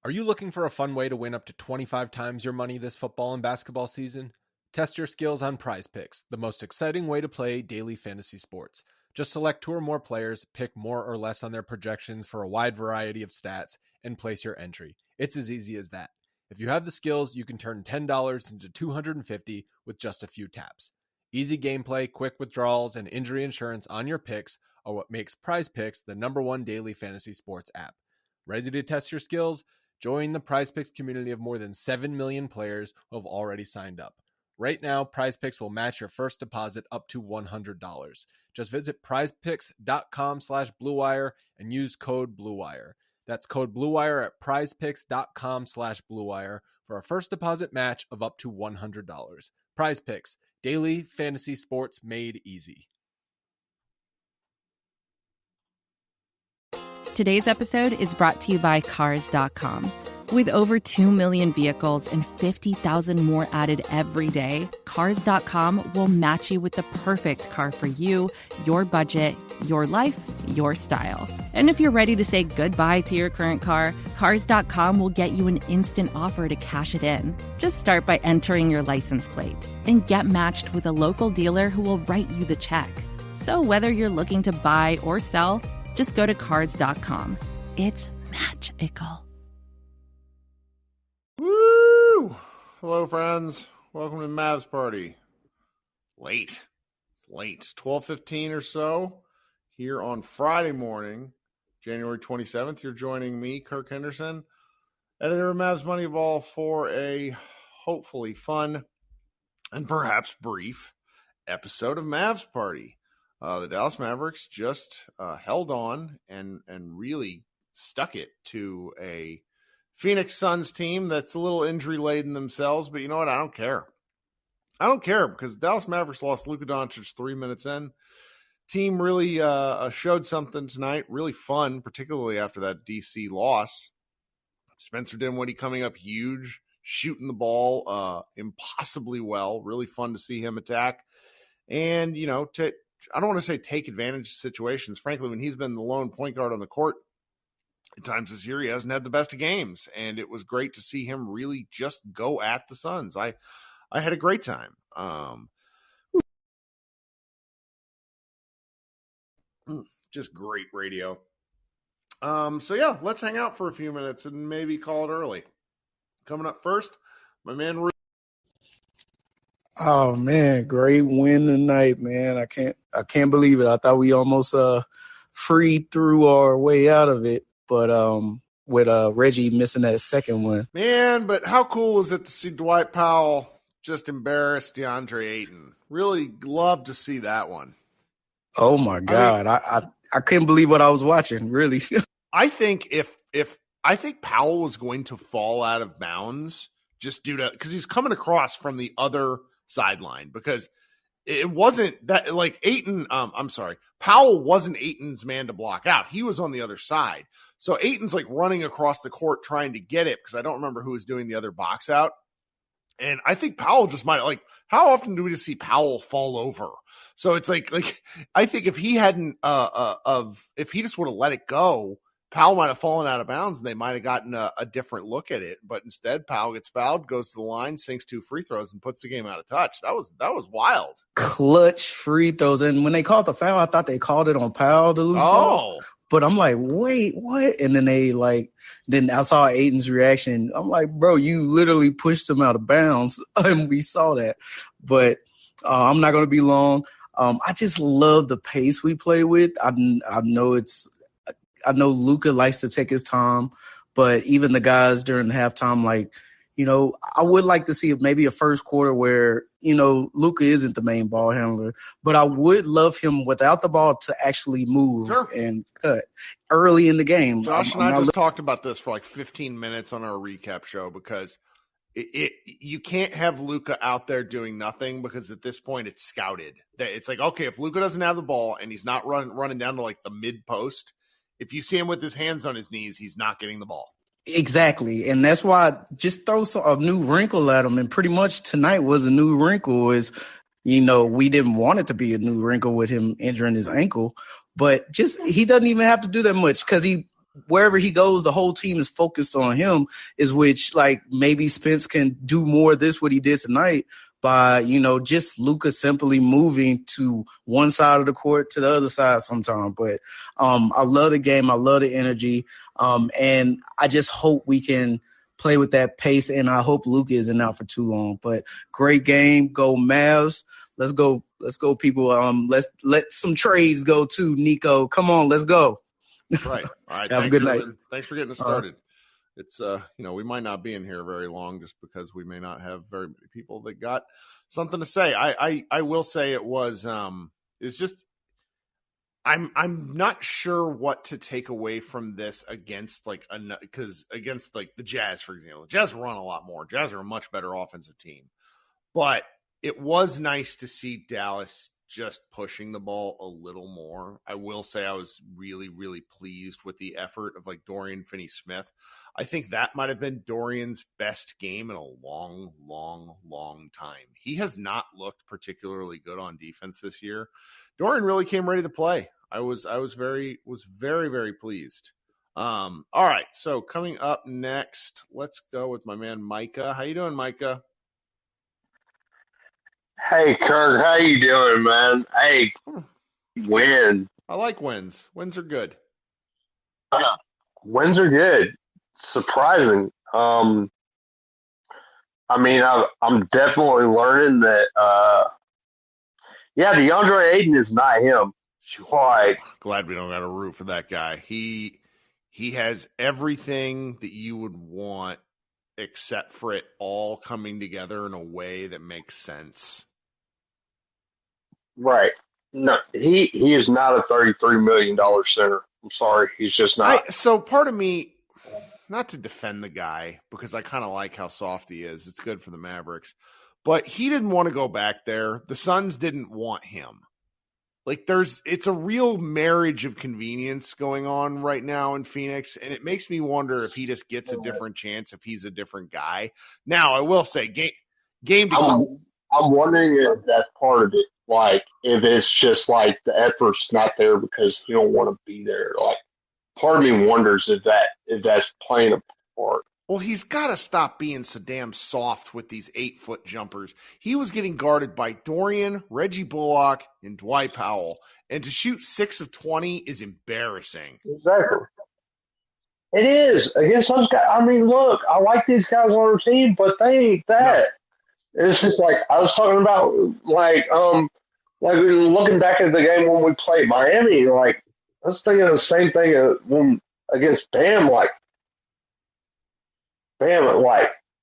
Are you looking for a fun way to win up to 25 times your money this football and basketball season? Test your skills on Prize Picks, the most exciting way to play daily fantasy sports. Just select 2 or more players, pick more or less on their projections for a wide variety of stats, and place your entry. It's as easy as that. If you have the skills, you can turn $10 into $250 with just a few taps. Easy gameplay, quick withdrawals, and injury insurance on your picks are what makes Prize Picks the #1 daily fantasy sports app. Ready to test your skills? Join the Prize Picks community of more than 7 million players who have already signed up. Right now, Prize Picks will match your first deposit up to $100. Just visit prizepicks.com/bluewire and use code BLUEWIRE. That's code BLUEWIRE at prizepicks.com/bluewire for a first deposit match of up to $100. Prize Picks, daily fantasy sports made easy. Today's episode is brought to you by Cars.com. With over 2 million vehicles and 50,000 more added every day, Cars.com will match you with the perfect car for you, your budget, your life, your style. And if you're ready to say goodbye to your current car, Cars.com will get you an instant offer to cash it in. Just start by entering your license plate and get matched with a local dealer who will write you the check. So whether you're looking to buy or sell, just go to Cars.com. It's magical. Woo! Hello, friends. Welcome to Mavs Party. Late. 12:15 or so here on Friday morning, January 27th. You're joining me, Kirk Henderson, editor of Mavs Moneyball, for a hopefully fun and perhaps brief episode of Mavs Party. The Dallas Mavericks just held on and really stuck it to a Phoenix Suns team that's a little injury-laden themselves, but you know what? I don't care. I don't care because Dallas Mavericks lost Luka Doncic 3 minutes in. Team really showed something tonight, really fun, particularly after that DC loss. Spencer Dinwiddie coming up huge, shooting the ball impossibly well. Really fun to see him attack. And, you know, I don't want to say take advantage of situations. Frankly, when he's been the lone point guard on the court, at times this year, he hasn't had the best of games. And it was great to see him really just go at the Suns. I had a great time. Just great radio. So, yeah, let's hang out for a few minutes and maybe call it early. Coming up first, my man Rudy. Oh man, great win tonight, man. I can't believe it. I thought we almost freed through our way out of it, but with Reggie missing that second one. Man, but how cool was it to see Dwight Powell just embarrass DeAndre Ayton? Really love to see that one. Oh my God. I couldn't believe what I was watching, really. I think if Powell was going to fall out of bounds just due to, because he's coming across from the other sideline, because it wasn't that like Ayton, Powell wasn't Ayton's man to block out. He was on the other side. So Ayton's like running across the court trying to get it, because I don't remember who was doing the other box out. And I think Powell just might, like, how often do we just see Powell fall over? So it's like I think if he hadn't if he just would have let it go, Powell might have fallen out of bounds and they might have gotten a different look at it. But instead, Powell gets fouled, goes to the line, sinks 2 free throws, and puts the game out of touch. That was wild. Clutch free throws. And when they called the foul, I thought they called it on Powell to lose ball. But I'm like, wait, what? And then then I saw Ayton's reaction. I'm like, bro, you literally pushed him out of bounds. And we saw that. But I'm not going to be long. I just love the pace we play with. I know Luka likes to take his time, but even the guys during halftime, like, you know, I would like to see maybe a first quarter where, you know, Luka isn't the main ball handler, but I would love him without the ball to actually move and cut early in the game. Josh and I just talked about this for like 15 minutes on our recap show, because you can't have Luka out there doing nothing, because at this point it's scouted. It's like, okay, if Luka doesn't have the ball and he's not running down to like the mid post, if you see him with his hands on his knees, he's not getting the ball. Exactly. And that's why just throw a new wrinkle at him. And pretty much tonight was a new wrinkle. Is, you know, we didn't want it to be a new wrinkle with him injuring his ankle, but just he doesn't even have to do that much, because he wherever he goes, the whole team is focused on him, is which, like, maybe Spence can do more of this, what he did tonight, by, you know, just Luka simply moving to one side of the court to the other side sometime. But I love the game. I love the energy. And I just hope we can play with that pace, and I hope Luka isn't out for too long. But great game. Go Mavs. Let's go, people. Let's let some trades go too, Nico. Come on, let's go. That's right. All right. Have a good night. Thanks for getting us started. It's we might not be in here very long just because we may not have very many people that got something to say. I will say it was it's just I'm not sure what to take away from this against against the Jazz, for example. The Jazz run a lot more. Jazz are a much better offensive team. But it was nice to see Dallas just pushing the ball a little more. I will say I was really, really pleased with the effort of Dorian Finney-Smith. I think that might have been Dorian's best game in a long, long, long time. He has not looked particularly good on defense this year. Dorian really came ready to play. I was very, very pleased. All right. So coming up next, let's go with my man, Micah. How you doing, Micah? Hey, Kirk, how you doing, man? Hey, win. I like wins. Wins are good. Wins are good. Surprising. I'm definitely learning that, DeAndre Ayton is not him. Glad we don't got to root for that guy. He has everything that you would want, except for it all coming together in a way that makes sense. Right. No, he is not a $33 million center. I'm sorry. He's just not. So part of me, not to defend the guy, because I kind of like how soft he is. It's good for the Mavericks. But he didn't want to go back there. The Suns didn't want him. It's a real marriage of convenience going on right now in Phoenix, and it makes me wonder if he just gets a different chance if he's a different guy. Now, I will say, game to game. I'm wondering if that's part of it. If it's just the effort's not there because he don't want to be there. Part of me wonders if that's playing a part. Well, he's got to stop being so damn soft with these 8-foot jumpers. He was getting guarded by Dorian, Reggie Bullock, and Dwight Powell. And to shoot 6 of 20 is embarrassing. Exactly. It is. Against those guys. I mean, look, I like these guys on our team, but they ain't that. No. It's just I was talking about, looking back at the game when we played Miami, I was thinking the same thing when against Bam,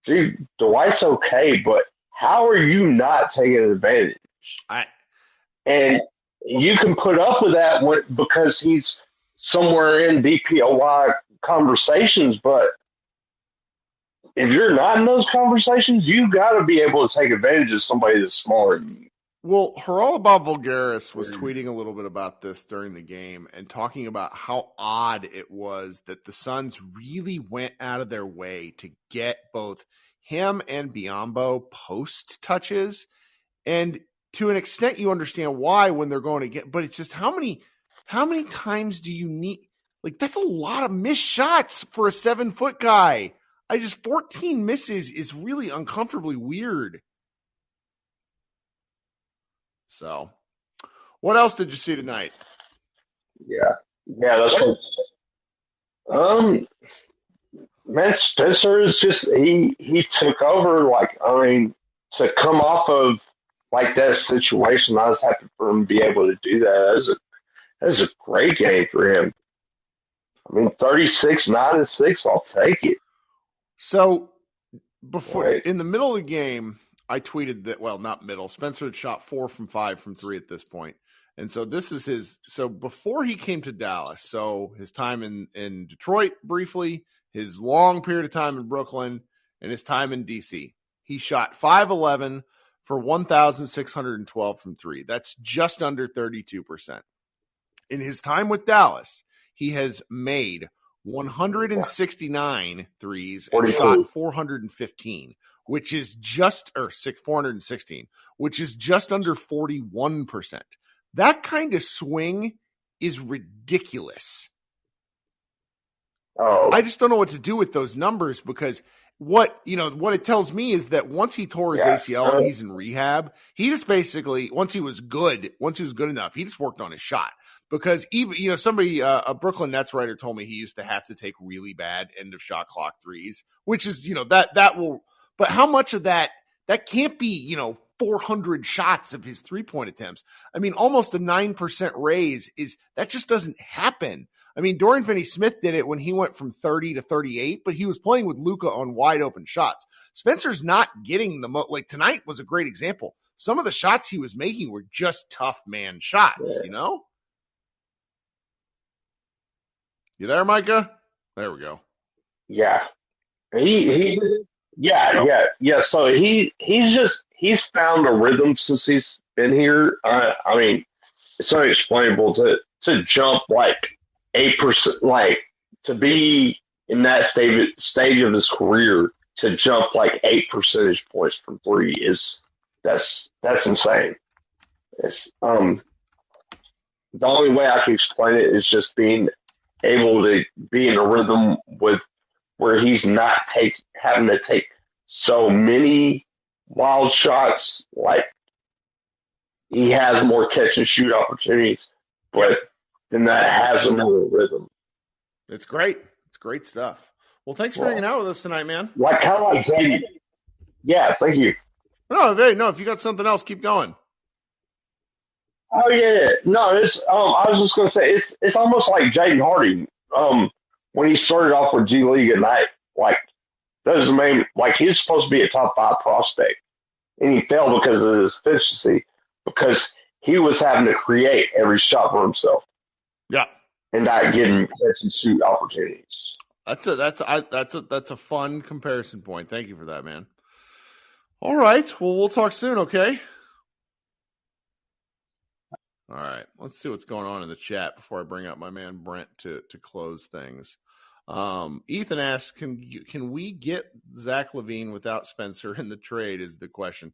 gee, Dwight's okay, but how are you not taking advantage? And you can put up with that because he's somewhere in DPOY conversations, but if you're not in those conversations, you got to be able to take advantage of somebody that's smaller than you. Well, Haralabos Vulgaris was tweeting a little bit about this during the game and talking about how odd it was that the Suns really went out of their way to get both him and Biyombo post touches. And to an extent, you understand why when they're going to get, but it's just how many times do you need? That's a lot of missed shots for a 7-foot guy. 14 misses is really uncomfortably weird. So, what else did you see tonight? Yeah, that's what. Man, Spencer is just he took over. To come off of that situation, I was happy for him to be able to do that. That's a great game for him. 36, 9 and 6, I'll take it. So, in the middle of the game, I tweeted that, not middle. Spencer had shot 4 from 5 from 3 at this point. And so this is so before he came to Dallas, so his time in Detroit briefly, his long period of time in Brooklyn, and his time in DC. He shot 5-11 for 1,612 from 3. That's just under 32%. In his time with Dallas, he has made 169 threes and shot 415. Which is 416, which is just under 41%. That kind of swing is ridiculous. Oh. I just don't know what to do with those numbers because what it tells me is that once he tore his ACL and he's in rehab, he just basically, once he was good enough, he just worked on his shot. Because even, somebody, a Brooklyn Nets writer told me he used to have to take really bad end of shot clock threes, which is, that will, but how much of that can't be, 400 shots of his 3-point attempts. I mean, almost a 9% raise that just doesn't happen. I mean, Dorian Finney-Smith did it when he went from 30 to 38, but he was playing with Luka on wide open shots. Spencer's not getting like tonight was a great example. Some of the shots he was making were just tough man shots, You there, Micah? There we go. Yeah. So he's found a rhythm since he's been here. I mean, it's unexplainable to jump like 8%, like to be in that stage of his career to jump like 8 percentage points from three that's insane. It's the only way I can explain it is just being able to be in a rhythm with where he's not having to take so many wild shots. Like he has more catch and shoot opportunities, but then that has him in a rhythm. It's great. It's great stuff. Well, thanks for hanging out with us tonight, man. Like kind of like Jaden. Yeah, thank you. No, if you got something else, keep going. Oh yeah, no, it's. I was just gonna say it's almost like Jaden Hardy. When he started off with G League at night, like that was the main. Like he was supposed to be a top 5 prospect, and he failed because of his efficiency, because he was having to create every shot for himself. Yeah, and not getting catch and shoot opportunities. That's a fun comparison point. Thank you for that, man. All right, well, we'll talk soon. Okay. All right, let's see what's going on in the chat before I bring up my man Brent to close things. Ethan asks, can we get Zach LaVine without Spencer in the trade is the question.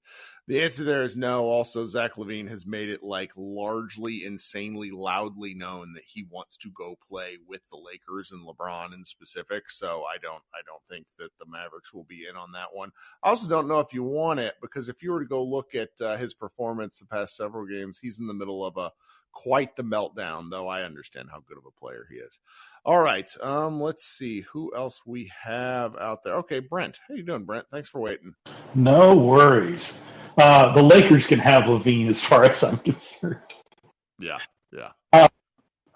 The answer there is no. Also, Zach LaVine has made it like largely insanely loudly known that he wants to go play with the Lakers and LeBron in specific. So I don't think that the Mavericks will be in on that one. I also don't know if you want it, because if you were to go look at his performance the past several games, he's in the middle of quite the meltdown, though I understand how good of a player he is. All right, let's see who else we have out there. Okay, Brent. How you doing, Brent? Thanks for waiting. No worries. The Lakers can have LaVine as far as I'm concerned. Yeah.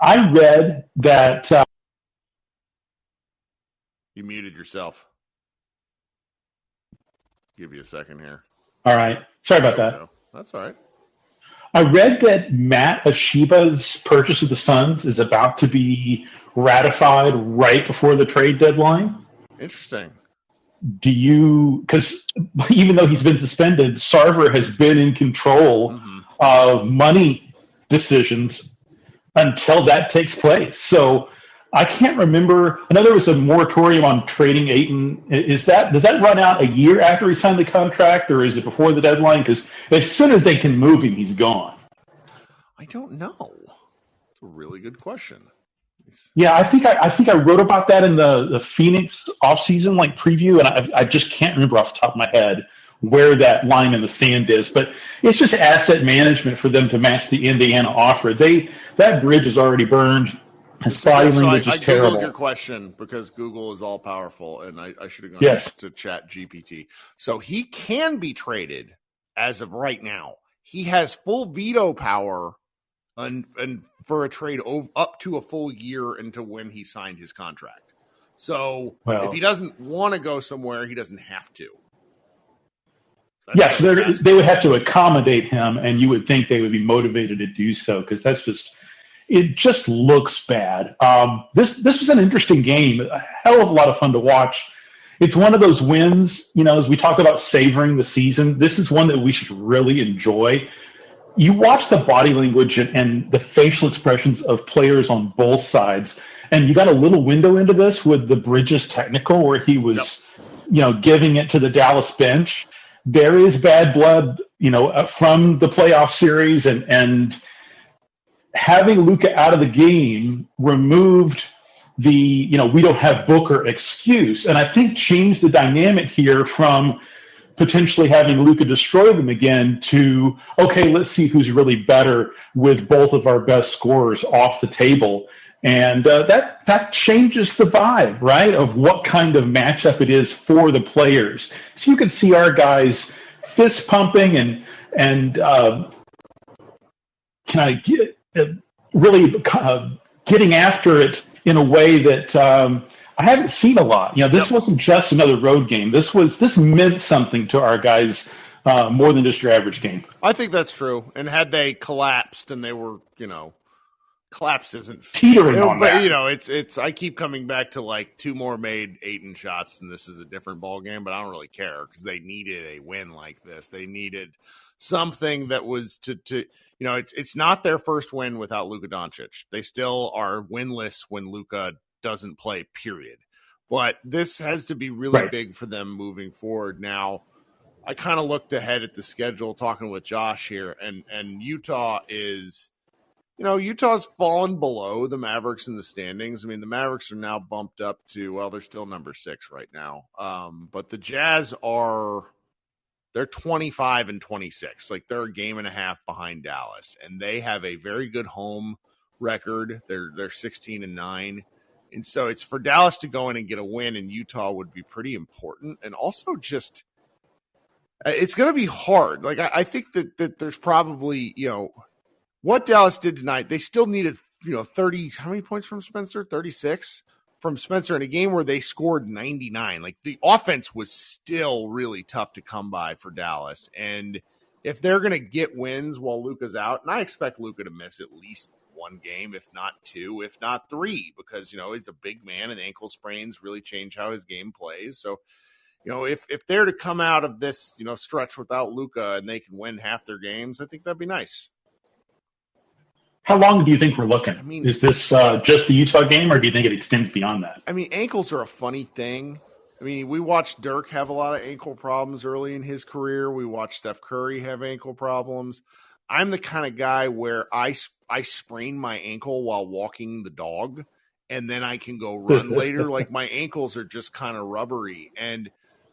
I read that... You muted yourself. Give you a second here. All right. Sorry about that. That's all right. I read that Matt Ashiba's purchase of the Suns is about to be ratified right before the trade deadline. Interesting. Because even though he's been suspended, Sarver has been in control of money decisions until that takes place. So I can't remember. I know there was a moratorium on trading Ayton. Does that run out a year after he signed the contract, or is it before the deadline? Because as soon as they can move him, he's gone. I don't know. It's a really good question. Yeah, I think I wrote about that in the Phoenix offseason preview, and I just can't remember off the top of my head where that line in the sand is. But it's just asset management for them to match the Indiana offer. That bridge is already burned. His body language is terrible. I Googled your question because Google is all powerful, and I should have gone to Chat GPT. So he can be traded as of right now. He has full veto power and for a trade up to a full year into when he signed his contract. So if he doesn't want to go somewhere, he doesn't have to. So they would have to accommodate him, and you would think they would be motivated to do so, because it just looks bad. This was an interesting game, a hell of a lot of fun to watch. It's one of those wins, as we talk about savoring the season, this is one that we should really enjoy. You watch the body language and the facial expressions of players on both sides, and you got a little window into this with the Bridges technical where he was, giving it to the Dallas bench. There is bad blood, from the playoff series, and having Luka out of the game removed we don't have Booker excuse. And I think changed the dynamic here from potentially having Luka destroy them again to, okay, let's see who's really better with both of our best scorers off the table. And that changes the vibe, right, of what kind of matchup it is for the players. So you can see our guys fist pumping and really getting after it in a way that I haven't seen a lot. This wasn't just another road game. This meant something to our guys more than just your average game. I think that's true. And had they collapsed and they were, collapsed isn't teetering on that. But it's. I keep coming back to like two more made Ayton shots, and this is a different ball game. But I don't really care because they needed a win like this. They needed something that was to. It's not their first win without Luka Doncic. They still are winless when Luka doesn't play. Period. But this has to be really big for them moving forward. Now, I kind of looked ahead at the schedule, talking with Josh here, and Utah is. Utah's fallen below the Mavericks in the standings. I mean, the Mavericks are now bumped up to, they're still number 6 right now. But the Jazz they're 25 and 26. Like, they're a game and a half behind Dallas. And they have a very good home record. They're 16 and 9. And so it's for Dallas to go in and get a win in Utah would be pretty important. And also just, it's going to be hard. Like, I think that there's probably, what Dallas did tonight, they still needed, 30, how many points from Spencer? 36 from Spencer in a game where they scored 99. Like, the offense was still really tough to come by for Dallas. And if they're going to get wins while Luka's out, and I expect Luka to miss at least one game, if not 2, if not 3, because, he's a big man and ankle sprains really change how his game plays. So, if they're to come out of this, stretch without Luka and they can win half their games, I think that'd be nice. How long do you think we're looking? I mean, is this just the Utah game, or do you think it extends beyond that? I mean, ankles are a funny thing. I mean, we watched Dirk have a lot of ankle problems early in his career. We watched Steph Curry have ankle problems. I'm the kind of guy where I sprain my ankle while walking the dog, and then I can go run later. Like, my ankles are just kind of rubbery. And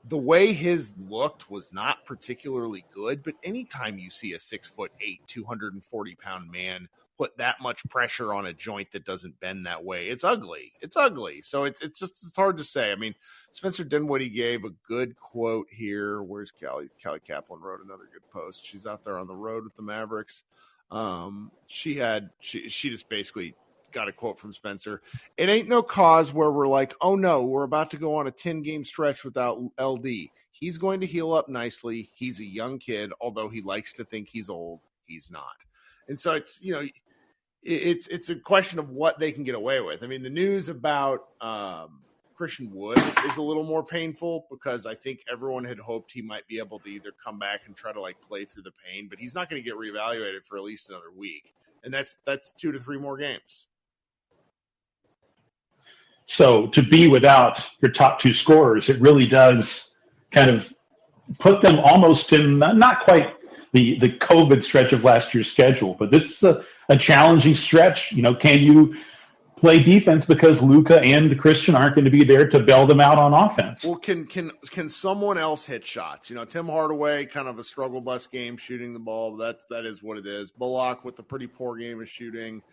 the way his looked was not particularly good, but anytime you see a 6'8", 240-pound man put that much pressure on a joint that doesn't bend that way, it's ugly. It's ugly. So it's hard to say. I mean, Spencer Dinwiddie gave a good quote here. Where's Callie? Callie Kaplan wrote another good post. She's out there on the road with the Mavericks. She just basically got a quote from Spencer. It ain't no cause where we're like, oh no, we're about to go on a 10-game stretch without LD. He's going to heal up nicely. He's a young kid, although he likes to think he's old. He's not. And so it's, it's a question of what they can get away with. I mean, the news about Christian Wood is a little more painful because I think everyone had hoped he might be able to either come back and try to play through the pain, but he's not going to get reevaluated for at least another week. And that's 2 to 3 more games. So to be without your top 2 scorers, it really does kind of put them almost in not quite the COVID stretch of last year's schedule, but this is a challenging stretch. Can you play defense because Luka and Christian aren't going to be there to bail them out on offense? Well, can someone else hit shots? Tim Hardaway, kind of a struggle bus game shooting the ball. That is what it is. Bullock with a pretty poor game of shooting.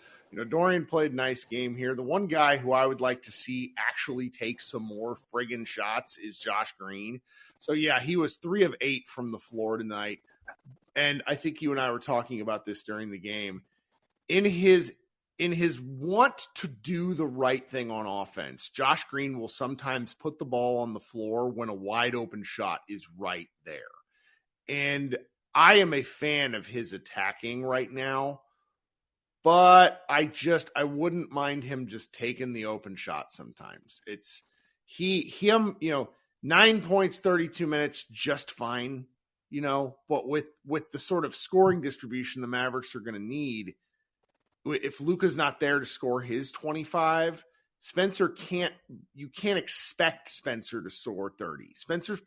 Dorian played a nice game here. The one guy who I would like to see actually take some more friggin' shots is Josh Green. So, yeah, he was 3 of 8 from the floor tonight. And I think you and I were talking about this during the game. In his want to do the right thing on offense, Josh Green will sometimes put the ball on the floor when a wide open shot is right there. And I am a fan of his attacking right now. But I wouldn't mind him just taking the open shot sometimes. It's him, 9 points, 32 minutes, just fine, but with the sort of scoring distribution the Mavericks are going to need, if Luka's not there to score his 25, you can't expect Spencer to score 30. Spencer's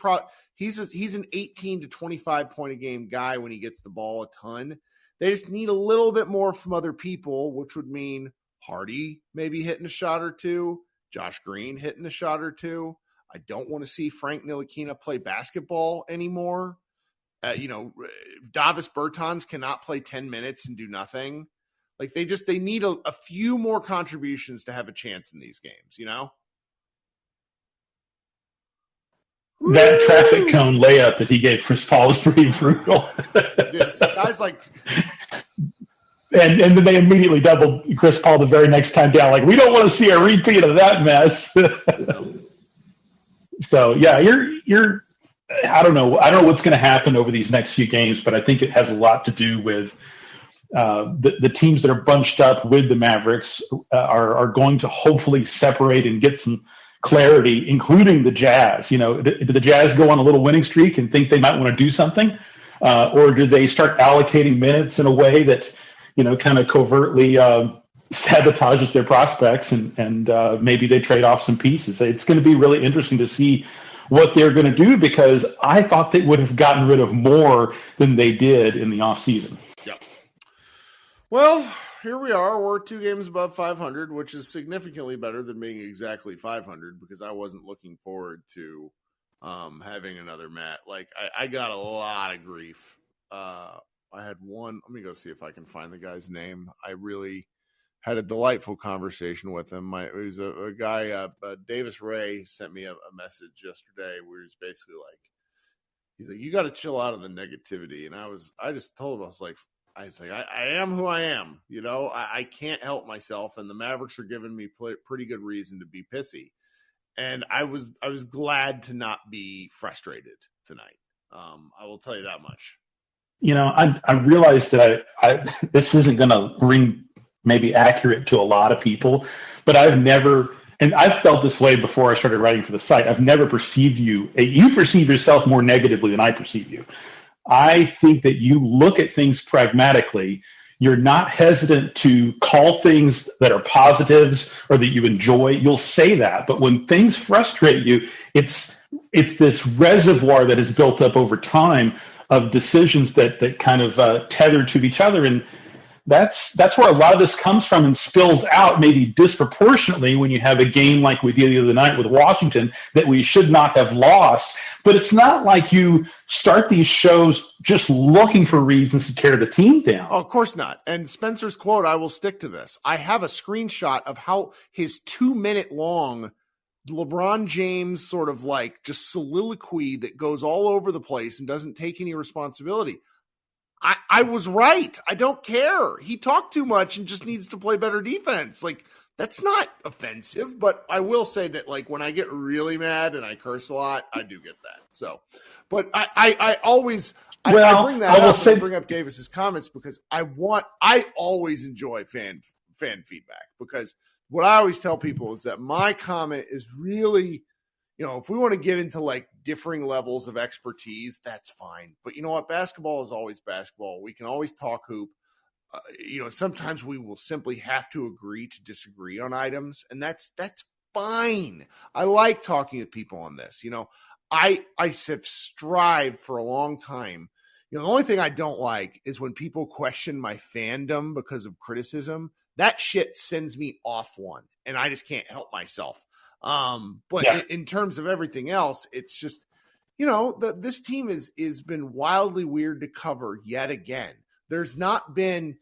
he's an 18 to 25 point a game guy when he gets the ball a ton. They just need a little bit more from other people, which would mean Hardy maybe hitting a shot or 2, Josh Green hitting a shot or two. I don't want to see Frank Ntilikina play basketball anymore. Davis Bertans cannot play 10 minutes and do nothing. Like they need a few more contributions to have a chance in these games, That traffic cone layup that he gave Chris Paul is pretty brutal. This guy's like, and then they immediately doubled Chris Paul the very next time down. Like, we don't want to see a repeat of that mess. So yeah, you're. I don't know what's going to happen over these next few games, but I think it has a lot to do with the teams that are bunched up with the Mavericks are going to hopefully separate and get some clarity, including the Jazz. Did the Jazz go on a little winning streak and think they might want to do something? Or did they start allocating minutes in a way that, kind of covertly sabotages their prospects and maybe they trade off some pieces? It's going to be really interesting to see what they're going to do, because I thought they would have gotten rid of more than they did in the offseason. Yeah. Well, here we are. We're 2 games above 500, which is significantly better than being exactly 500, because I wasn't looking forward to having another Matt. Like, I got a lot of grief. I had one. Let me go see if I can find the guy's name. I really had a delightful conversation with him. It was a guy, Davis Ray, sent me a message yesterday where he's basically like, he's like, you got to chill out of the negativity. And I just told him, I was like, I am who I am. I can't help myself. And the Mavericks are giving me pretty good reason to be pissy. And I was glad to not be frustrated tonight. I will tell you that much. I realized that this isn't going to ring maybe accurate to a lot of people, but I've felt this way before I started writing for the site. I've never perceived you perceive yourself more negatively than I perceive you. I think that you look at things pragmatically. You're not hesitant to call things that are positives or that you enjoy. You'll say that, but when things frustrate you, it's this reservoir that is built up over time of decisions that kind of tether to each other. And that's where a lot of this comes from and spills out maybe disproportionately when you have a game like we did the other night with Washington that we should not have lost. But it's not like you start these shows just looking for reasons to tear the team down. Oh, of course not. And Spencer's quote, I will stick to this. I have a screenshot of how his 2-minute long LeBron James sort of like just soliloquy that goes all over the place and doesn't take any responsibility. I was right. I don't care. He talked too much and just needs to play better defense. Like, that's not offensive, but I will say that, like, when I get really mad and I curse a lot, I do get that. So, but I always bring that up. I bring up Davis's comments because I always enjoy fan feedback, because what I always tell people is that my comment is really, if we want to get into like differing levels of expertise, that's fine. But you know what? Basketball is always basketball. We can always talk hoop. Sometimes we will simply have to agree to disagree on items, and that's fine. I like talking with people on this. I have strived for a long time. The only thing I don't like is when people question my fandom because of criticism. That shit sends me off one, and I just can't help myself. But yeah. in terms of everything else, it's just, this team is been wildly weird to cover yet again. There's not been,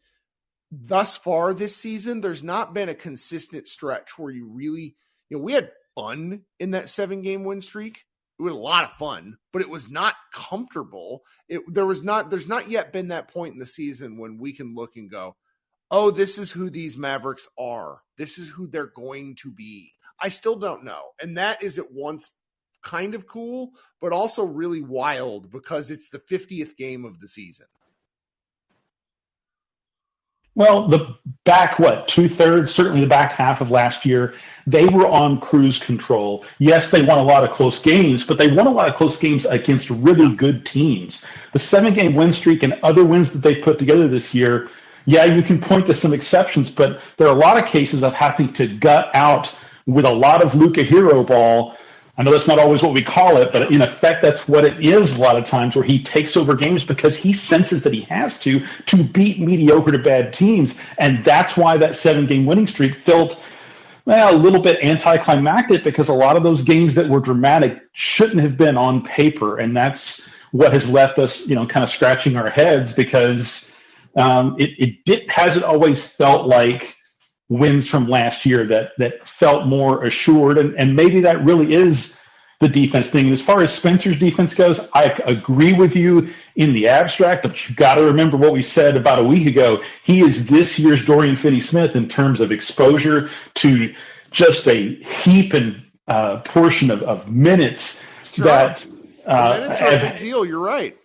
thus far this season, there's not been a consistent stretch where you really, we had fun in that 7-game win streak. It was a lot of fun, but it was not comfortable. There's not yet been that point in the season when we can look and go, oh, this is who these Mavericks are. This is who they're going to be. I still don't know. And that is at once kind of cool, but also really wild because it's the 50th game of the season. Well, the back, 2/3, certainly the back half of last year, they were on cruise control. Yes, they won a lot of close games, but they won a lot of close games against really good teams. The 7-game win streak and other wins that they put together this year, yeah, you can point to some exceptions, but there are a lot of cases of having to gut out with a lot of Luka hero ball. I know that's not always what we call it, but in effect, that's what it is a lot of times, where he takes over games because he senses that he has to beat mediocre to bad teams. And that's why that 7-game winning streak felt a little bit anticlimactic because a lot of those games that were dramatic shouldn't have been on paper, and that's what has left us, kind of scratching our heads because it hasn't always felt like wins from last year that felt more assured, and maybe that really is the defense thing. As far as Spencer's defense goes, I agree with you in the abstract, but you've got to remember what we said about a week ago. He is this year's Dorian Finney-Smith in terms of exposure to just a heap and portion of minutes. Sure. That minutes are a big deal. You're right.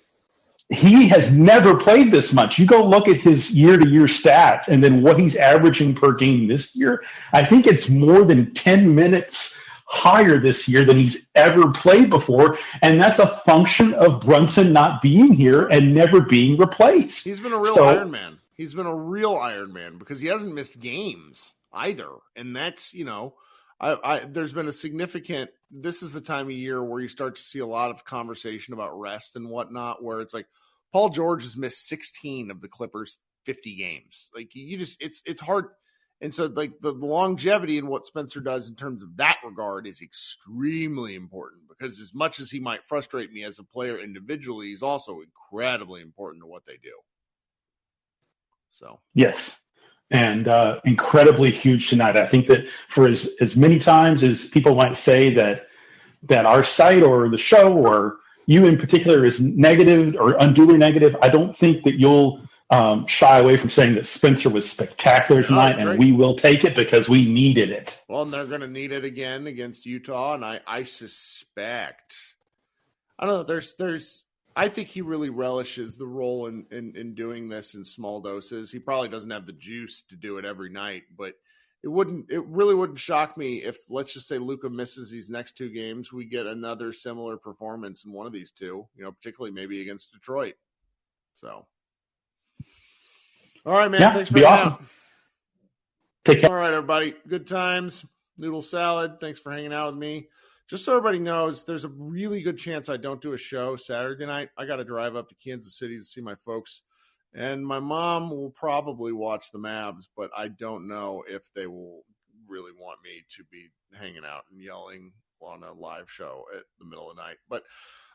He has never played this much. You go look at his year-to-year stats and then what he's averaging per game this year. I think it's more than 10 minutes higher this year than he's ever played before, and that's a function of Brunson not being here and never being replaced. He's been a real Iron Man. He's been a real Iron Man because he hasn't missed games either, and that's there's been a significant. This is the time of year where you start to see a lot of conversation about rest and whatnot, where it's like Paul George has missed 16 of the Clippers' 50 games. Like it's hard. And so, like, the longevity in what Spencer does in terms of that regard is extremely important because as much as he might frustrate me as a player individually, he's also incredibly important to what they do. So yes, and incredibly huge tonight. I think that for as many times as people might say that our site or the show or you in particular is negative or unduly negative, I don't think that you'll shy away from saying that Spencer was spectacular tonight, and we will take it because we needed it. Well, and they're going to need it again against Utah, and I suspect, I don't know, I think he really relishes the role in doing this in small doses. He probably doesn't have the juice to do it every night, but it really wouldn't shock me if, let's just say, Luka misses these next two games, we get another similar performance in one of these two, particularly maybe against Detroit. So. All right, man. Yeah, thanks for hanging awesome. out. Take care. All right, everybody. Good times. Noodle salad. Thanks for hanging out with me. Just so everybody knows, there's a really good chance I don't do a show Saturday night. I got to drive up to Kansas City to see my folks. And my mom will probably watch the Mavs, but I don't know if they will really want me to be hanging out and yelling on a live show at the middle of the night. But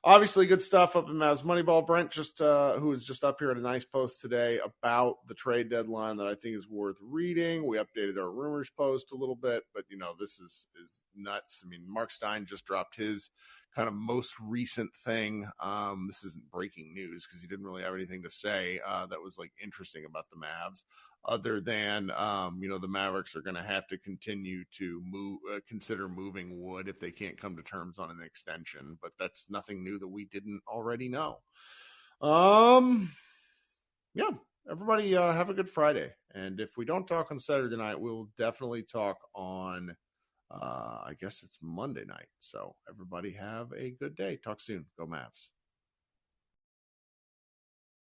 obviously, good stuff up in Mavs Moneyball. Brent, who was just up here at a nice post today about the trade deadline that I think is worth reading. We updated our rumors post a little bit, but this is nuts. I mean, Mark Stein just dropped his kind of most recent thing. This isn't breaking news because he didn't really have anything to say that was like interesting about the Mavs, other than the Mavericks are going to have to continue to consider moving Wood if they can't come to terms on an extension. But that's nothing new that we didn't already know. Yeah, everybody have a good Friday. And if we don't talk on Saturday night, we'll definitely talk on I guess it's Monday night. So everybody have a good day. Talk soon. Go Mavs.